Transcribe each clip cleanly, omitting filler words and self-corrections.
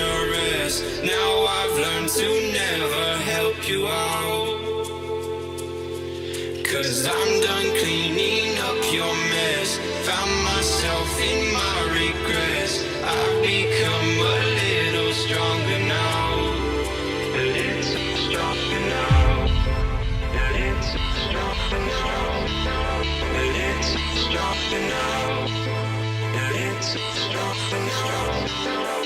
generous. Now I've learned to never help you out. 'Cause I'm done cleaning up your mess. Found myself in my regrets. I've become a little stronger now. A little stronger now. A little stronger now. A little stronger now. A little stronger now.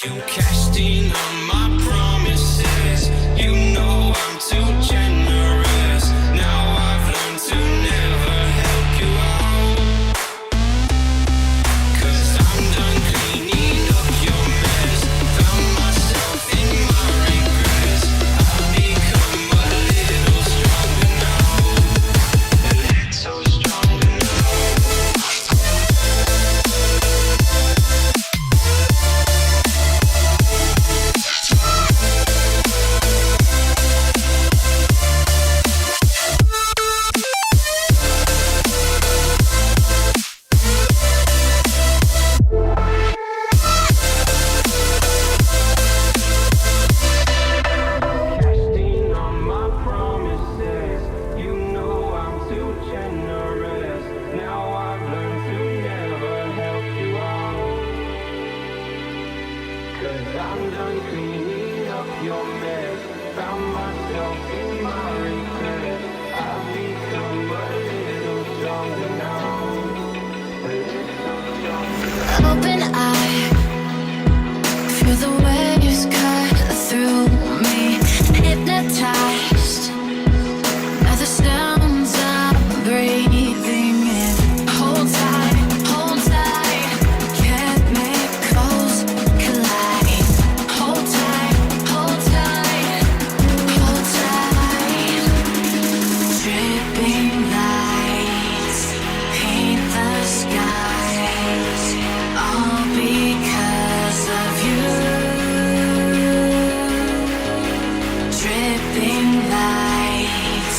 You cashed in on my promises. You know I'm too generous. Now I've learned to never help you out. 'Cause I'm done cleaning up your mess. Found myself in my regrets. I've become a little stronger now. A little stronger now. Casting on my promises. You know I'm too generous. Now I've learned to never help you out. 'Cause I'm done cleaning up your mess. Found myself in my regrets. I've become a little stronger now. A little stronger now. Open eye, feel the waves cut through me. Hypnotized by the sounds I'm breathing in. Hold tight, chemicals collide. Hold tight, hold tight, hold tight. Dripping lights paint the skies, all because of you. Dripping lights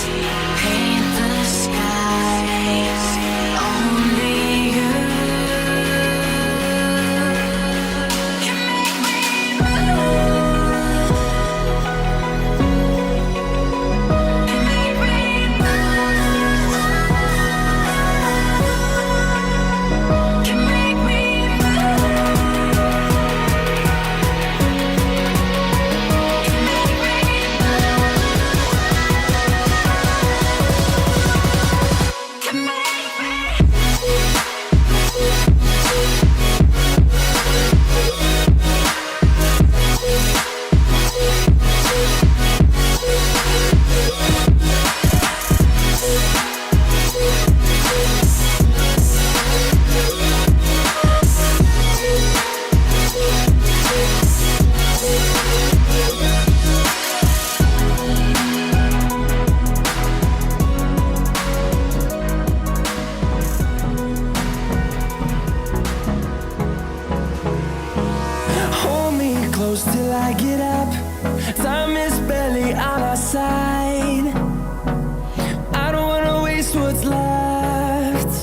paint the skies, only you can make me move. Can make me move. Can make me Hold me close till I get up. Time is barely on our side. I don't wanna waste what's left.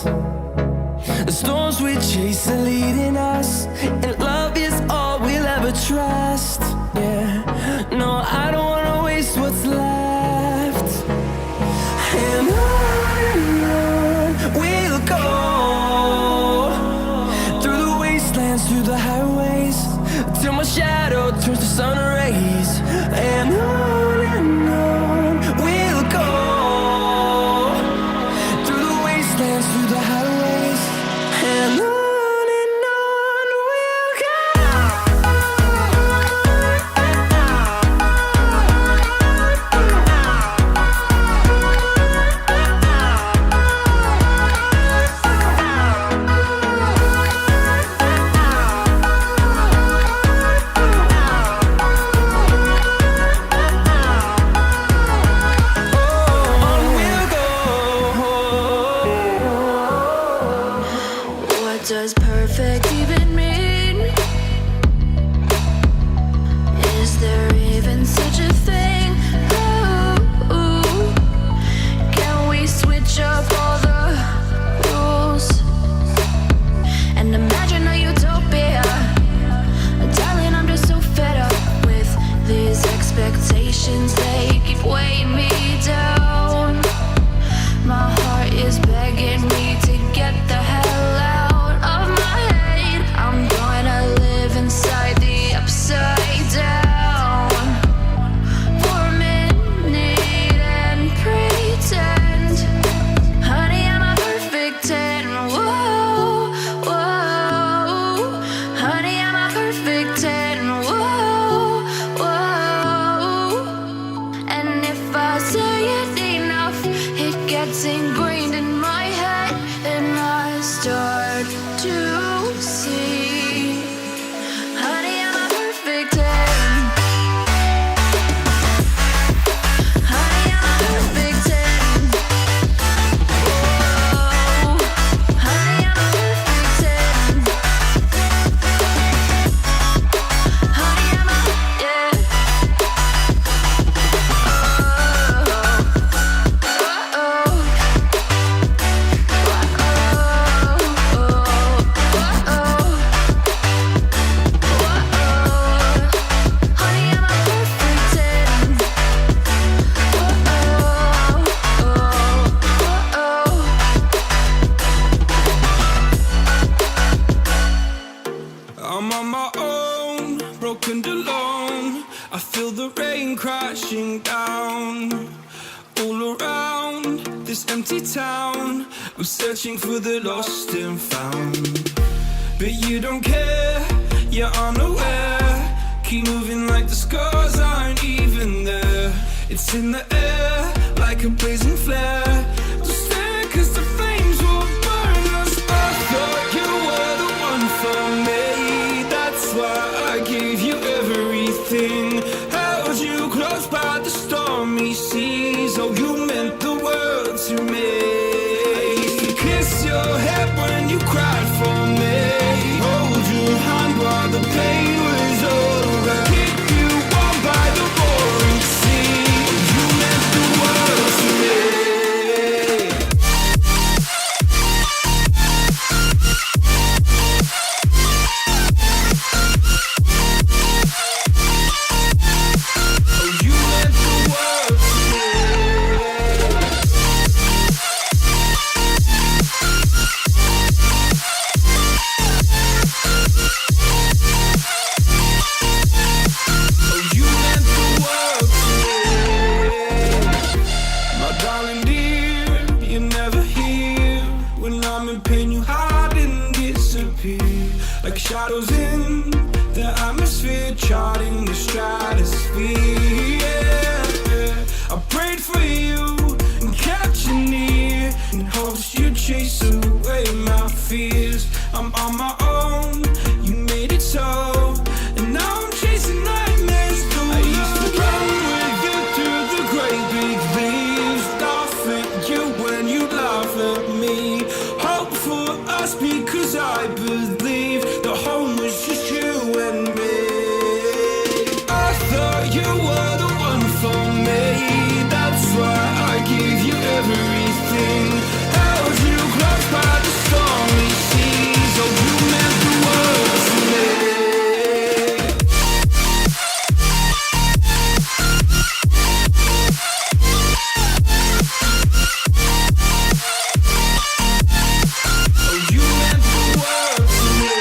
The storms we chase are leading us, and love is all we'll ever trust. Yeah, no, I don't wanna waste what's left. And on we'll go, through the wastelands, through the highways, till my shadow turns to sun rays. And on we'll go, through the wastelands, through the highways. And on we'll go. broken alone. I feel the rain crashing down all around this empty town. I'm searching for the lost and found, but you don't care, you're unaware. Keep moving like the scars aren't even there. It's in the air like a blazing flare. Don't stare 'cause the flames will burn us. I thought you were the one for me. That's why I gave you everything. Held you close by the stormy seas. Oh, you meant the world to me. I used to kiss your head when you cried for me. Hold your hand while the pain was over. Keep you warm by the roaring sea. You meant the world to me. Oh, you meant the world to me. Oh, you meant the world to me. My darling dear, you're never here. When I'm in pain, you hide and disappear. Like shadows in the atmosphere, charting the stratosphere. Yeah. I prayed for you and kept you near, in hopes you'd chase away my fears. I'm on my own, you made it so, and now I'm chasing nightmares through. I used to run with you through the great big leaves, laugh at you when you laugh at me. Hope for us because I believe the home was just you and me. I thought you were the one for me. That's why I gave you everything. Held you close by the stormy seas. Oh, you meant the world to me. Oh, you meant the world to me.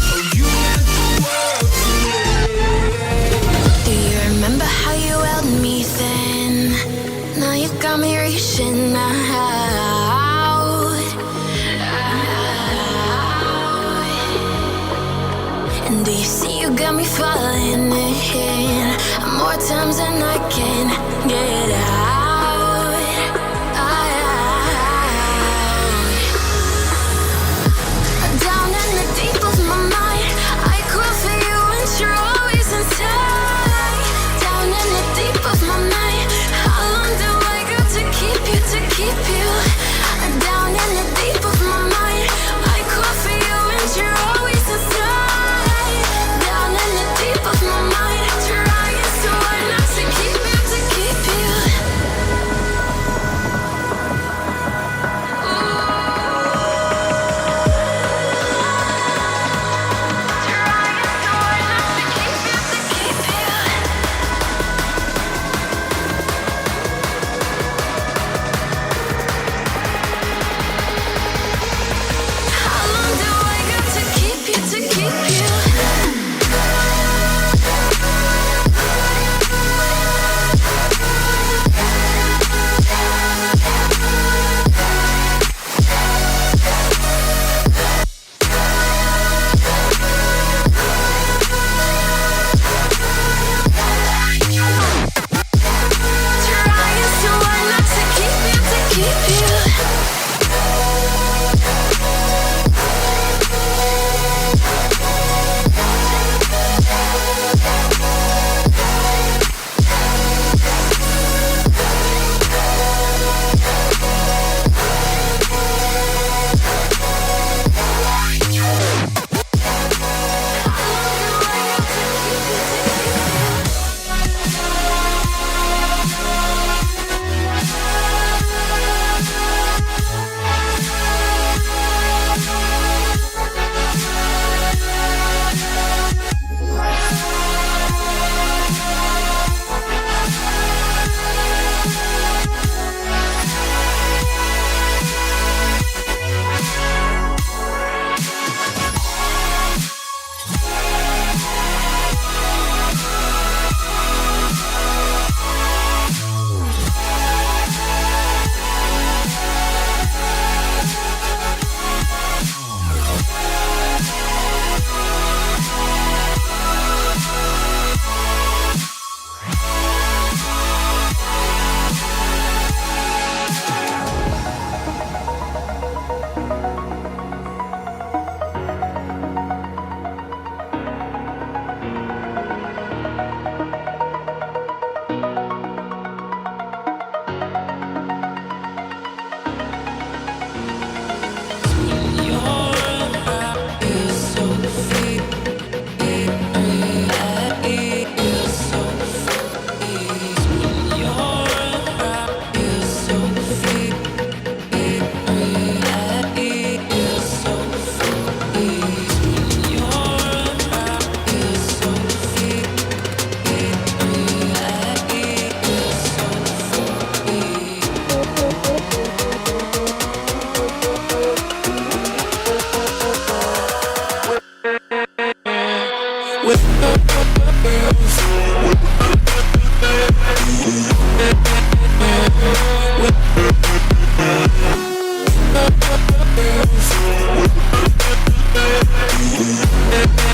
Oh, you meant the world to me. Do you remember how you held me then? Now you got me reaching out. And do you see you got me falling in more times than I can get